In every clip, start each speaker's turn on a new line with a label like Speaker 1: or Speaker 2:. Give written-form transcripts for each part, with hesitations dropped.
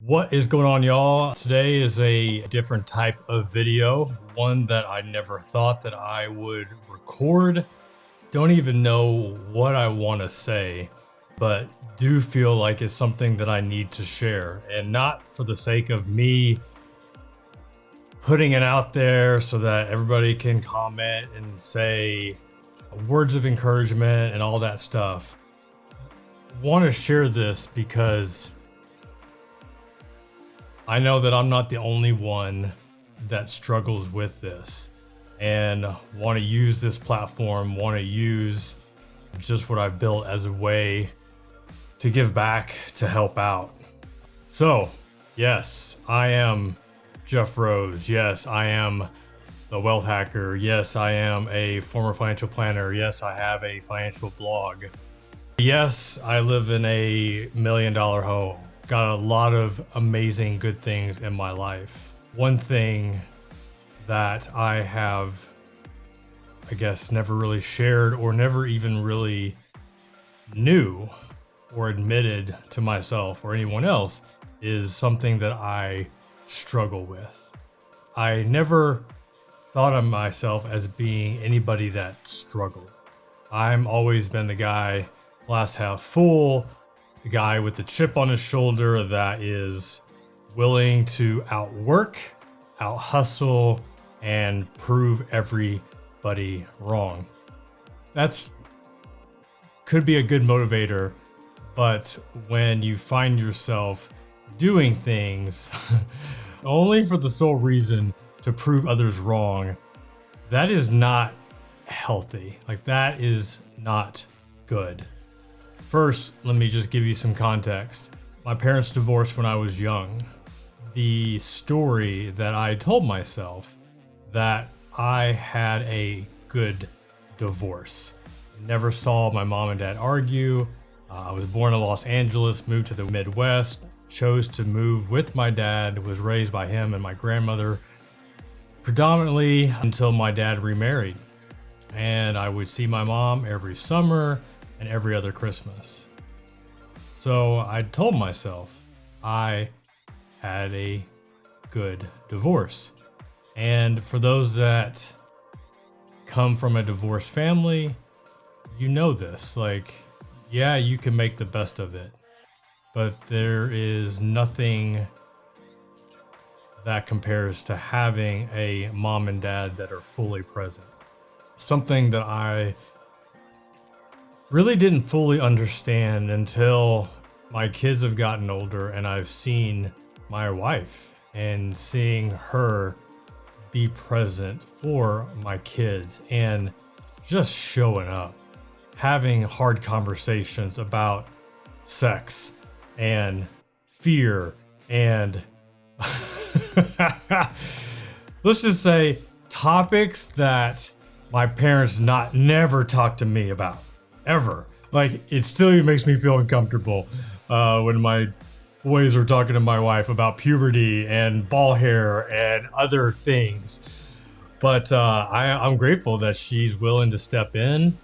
Speaker 1: What is going on, y'all? Today is a different type of video, one that I never thought that I would record. Don't even know what I want to say, but do feel like it's something that I need to share, and not for the sake of me putting it out there so that everybody can comment and say words of encouragement and all that stuff. I want to share this because I know that I'm not the only one that struggles with this, and want to use this platform, want to use just what I've built as a way to give back, to help out. So, yes, I am Jeff Rose. Yes, I am the wealth hacker. Yes, I am a former financial planner. Yes, I have a financial blog. Yes, I live in a $1 million home. Got a lot of amazing good things in my life. One thing that I have, I guess, never really shared or never even really knew or admitted to myself or anyone else is something that I struggle with. I never thought of myself as being anybody that struggled. I'm always been the guy, glass half full, the guy with the chip on his shoulder that is willing to outwork, out hustle, and prove everybody wrong. That's could be a good motivator, but when you find yourself doing things only for the sole reason to prove others wrong, that is not healthy. Like, that is not good. First, let me just give you some context. My parents divorced when I was young. The story that I told myself that I had a good divorce. Never saw my mom and dad argue. I was born in Los Angeles, moved to the Midwest, chose to move with my dad, was raised by him and my grandmother predominantly until my dad remarried. And I would see my mom every summer and every other Christmas. So I told myself I had a good divorce. And for those that come from a divorced family, you know this. Like, yeah, you can make the best of it, but there is nothing that compares to having a mom and dad that are fully present. Something that I really didn't fully understand until my kids have gotten older and I've seen my wife and seeing her be present for my kids and just showing up, having hard conversations about sex and fear and let's just say topics that my parents never talked to me about. Ever. Like, it still even makes me feel uncomfortable when my boys are talking to my wife about puberty and ball hair and other things. But I'm grateful that she's willing to step in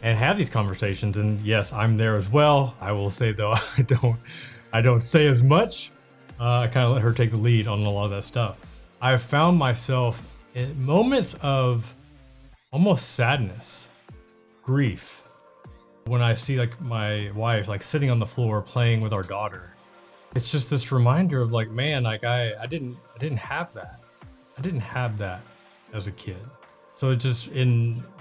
Speaker 1: and have these conversations. And yes, I'm there as well. I will say though, I don't say as much. I kind of let her take the lead on a lot of that stuff. I've found myself in moments of almost sadness, grief, when I see like my wife like sitting on the floor playing with our daughter. It's just this reminder of like, man, like I didn't have that. I didn't have that as a kid. So it just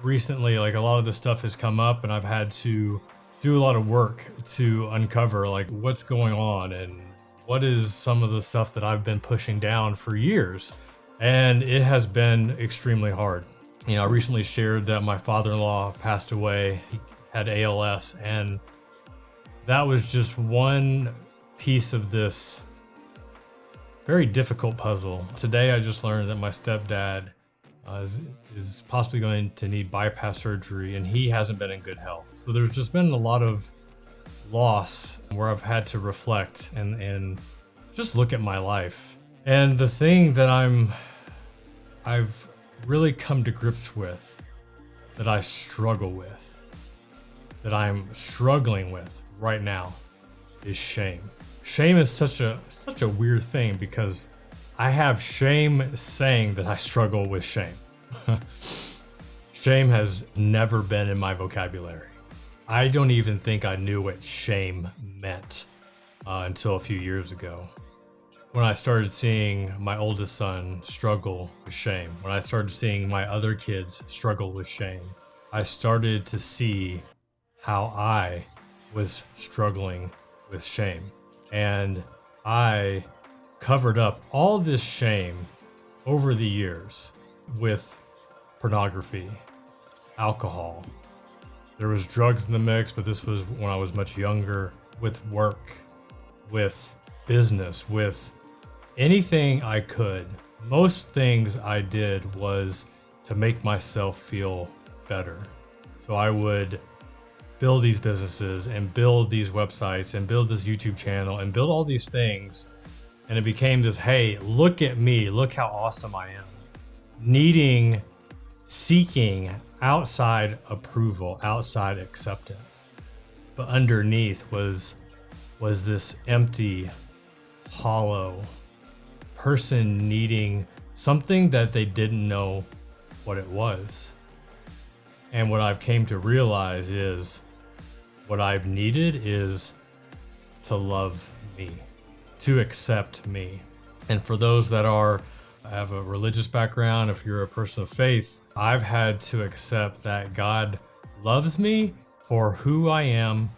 Speaker 1: recently, like, a lot of this stuff has come up and I've had to do a lot of work to uncover like what's going on and what is some of the stuff that I've been pushing down for years. And it has been extremely hard. You know, I recently shared that my father-in-law passed away. He had ALS, and that was just one piece of this very difficult puzzle. Today I just learned that my stepdad is possibly going to need bypass surgery, and he hasn't been in good health. So there's just been a lot of loss where I've had to reflect and just look at my life. And the thing that I've really come to grips with, that I struggle with, that I'm struggling with right now, is shame. shame is such a weird thing because I have shame saying that I struggle with shame. Shame has never been in my vocabulary. I don't even think I knew what shame meant until a few years ago. When I started seeing my oldest son struggle with shame, when I started seeing my other kids struggle with shame, I started to see how I was struggling with shame. And I covered up all this shame over the years with pornography, alcohol. There was drugs in the mix, but this was when I was much younger, with work, with business, with anything I could. Most things I did was to make myself feel better. So I would build these businesses and build these websites and build this YouTube channel and build all these things. And it became this, hey, look at me, look how awesome I am. Seeking outside approval, outside acceptance. But underneath was this empty, hollow person needing something that they didn't know what it was. And what I've came to realize is what I've needed is to love me, to accept me. And for those that have a religious background, if you're a person of faith, I've had to accept that God loves me for who I am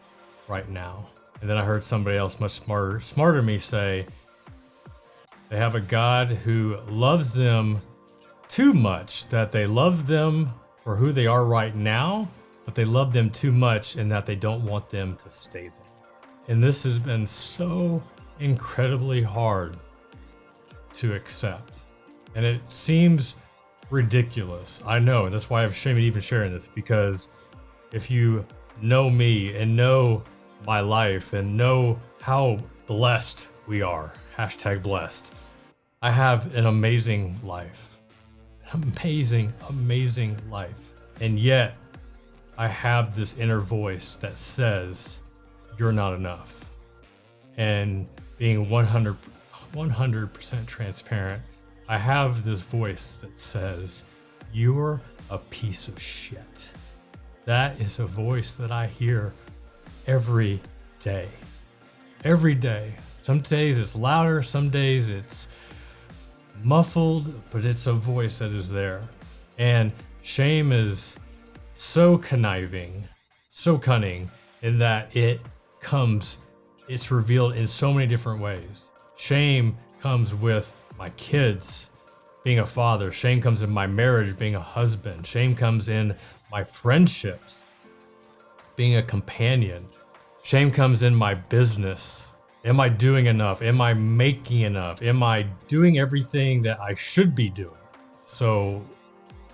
Speaker 1: right now. And then I heard somebody else much smarter than me say, they have a God who loves them too much, that they love them for who they are right now, but they love them too much and that they don't want them to stay there. And this has been so incredibly hard to accept. And it seems ridiculous. I know, and that's why I have shame in even sharing this, because if you know me and know my life and know how blessed we are, #blessed, I have an amazing life. Amazing, amazing life. And yet I have this inner voice that says, you're not enough. And being 100% transparent, I have this voice that says, you're a piece of shit. That is a voice that I hear every day. Every day. Some days it's louder, some days it's muffled, but it's a voice that is there. And shame is so conniving, so cunning, in that it's revealed in so many different ways. Shame comes with my kids, being a father. Shame comes in my marriage, being a husband. Shame comes in my friendships, being a companion. Shame comes in my business. Am I doing enough? Am I making enough? Am I doing everything that I should be doing? So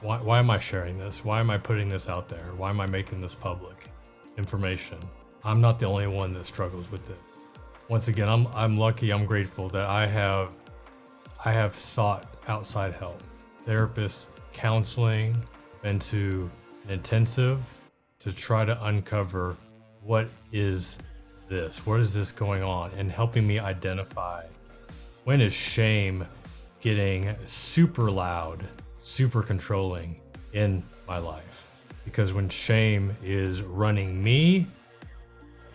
Speaker 1: why am I sharing this? Why am I putting this out there? Why am I making this public information? I'm not the only one that struggles with this. Once again, I'm lucky, I'm grateful that I have sought outside help, therapists, counseling, been to an intensive to try to uncover what is this going on, and helping me identify when is shame getting super loud, super controlling in my life. Because when shame is running me,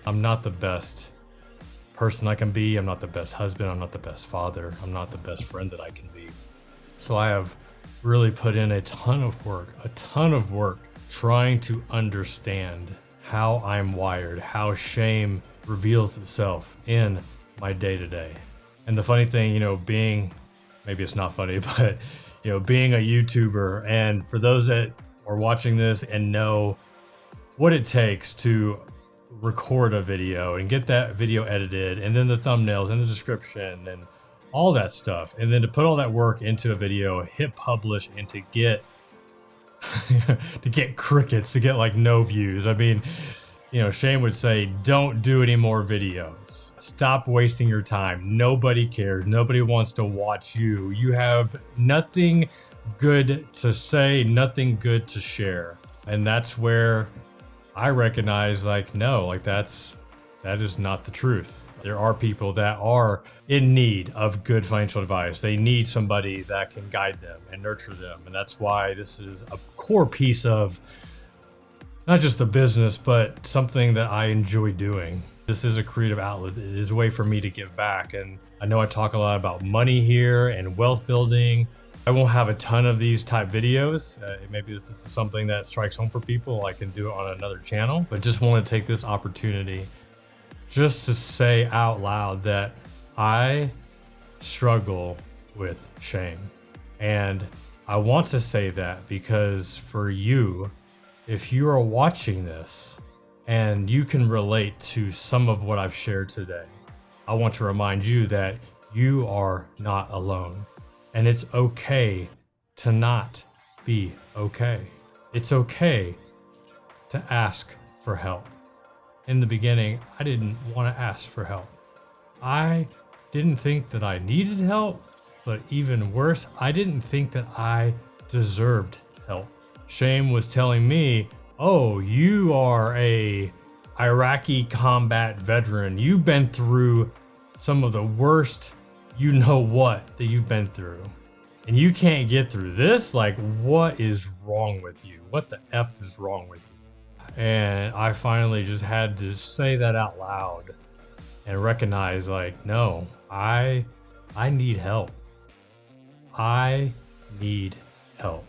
Speaker 1: I'm not the best person I can be. I'm not the best husband. I'm not the best father. I'm not the best friend that I can be. So I have really put in a ton of work trying to understand how I'm wired, how shame reveals itself in my day-to-day. And the funny thing, maybe it's not funny, but being a YouTuber, and for those that are watching this and know what it takes to record a video and get that video edited, and then the thumbnails and the description and all that stuff, and then to put all that work into a video, hit publish, and to get crickets, to get like no views. I mean, Shane would say, don't do any more videos. Stop wasting your time. Nobody cares. Nobody wants to watch you. You have nothing good to say, nothing good to share. And that's where I recognize, that's That is not the truth. There are people that are in need of good financial advice. They need somebody that can guide them and nurture them. And that's why this is a core piece of not just the business, but something that I enjoy doing. This is a creative outlet. It is a way for me to give back. And I know I talk a lot about money here and wealth building. I won't have a ton of these type videos. Maybe this is something that strikes home for people. I can do it on another channel, but just want to take this opportunity just to say out loud that I struggle with shame. And I want to say that because for you, if you are watching this and you can relate to some of what I've shared today, I want to remind you that you are not alone. And it's okay to not be okay. It's okay to ask for help. In the beginning, I didn't want to ask for help. I didn't think that I needed help, but even worse, I didn't think that I deserved help. Shame was telling me, oh, you are a Iraqi combat veteran. You've been through some of the worst you know what that you've been through. And you can't get through this? Like, what is wrong with you? What the F is wrong with you? And I finally just had to say that out loud and recognize, like, no, I need help. I need help.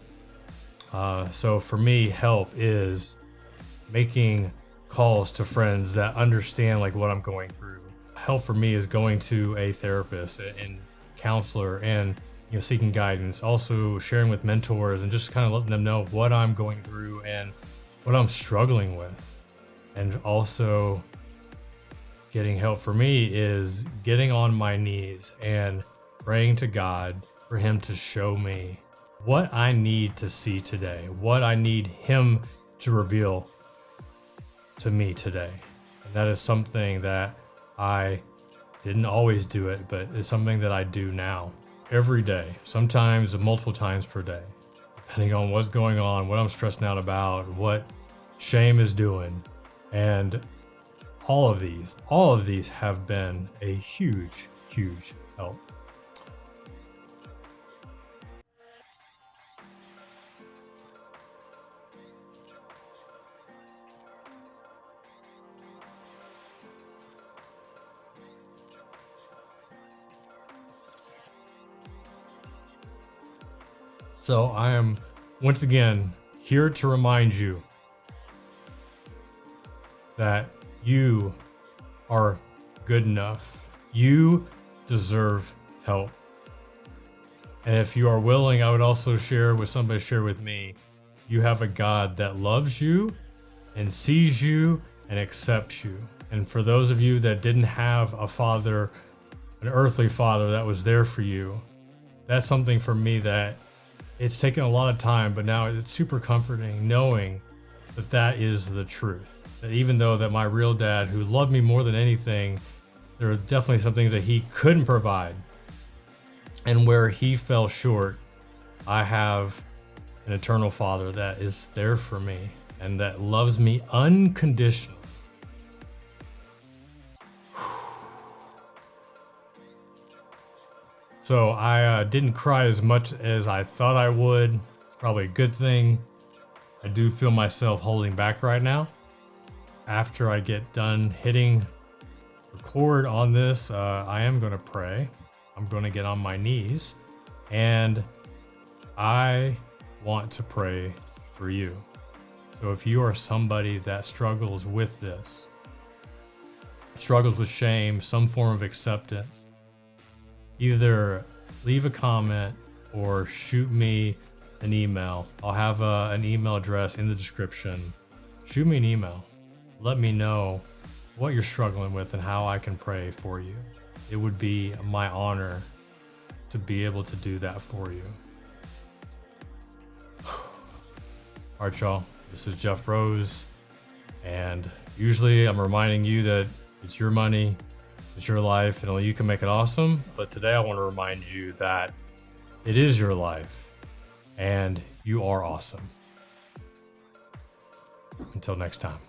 Speaker 1: So for me, help is making calls to friends that understand like what I'm going through. Help for me is going to a therapist and counselor and seeking guidance, also sharing with mentors and just kind of letting them know what I'm going through and what I'm struggling with. And also getting help for me is getting on my knees and praying to God for him to show me what I need to see today, what I need him to reveal to me today. And that is something that I didn't always do it, but it's something that I do now every day, sometimes multiple times per day, depending on what's going on, what I'm stressing out about, what shame is doing. And all of these have been a huge, huge help. So I am once again here to remind you that you are good enough. You deserve help. And if you are willing, I would also share with me, you have a God that loves you and sees you and accepts you. And for those of you that didn't have a father, an earthly father that was there for you, that's something for me that it's taken a lot of time, but now it's super comforting knowing that that is the truth. That even though that my real dad, who loved me more than anything, there are definitely some things that he couldn't provide. And where he fell short, I have an eternal father that is there for me and that loves me unconditionally. So I didn't cry as much as I thought I would. It's probably a good thing. I do feel myself holding back right now. After I get done hitting record on this, I am going to pray. I'm going to get on my knees and I want to pray for you. So if you are somebody that struggles with this, struggles with shame, some form of acceptance, either leave a comment or shoot me an email. I'll have an email address in the description. Shoot me an email. Let me know what you're struggling with and how I can pray for you. It would be my honor to be able to do that for you. All right, y'all. This is Jeff Rose. And usually I'm reminding you that it's your money, it's your life, and only you can make it awesome. But today I want to remind you that it is your life and you are awesome. Until next time.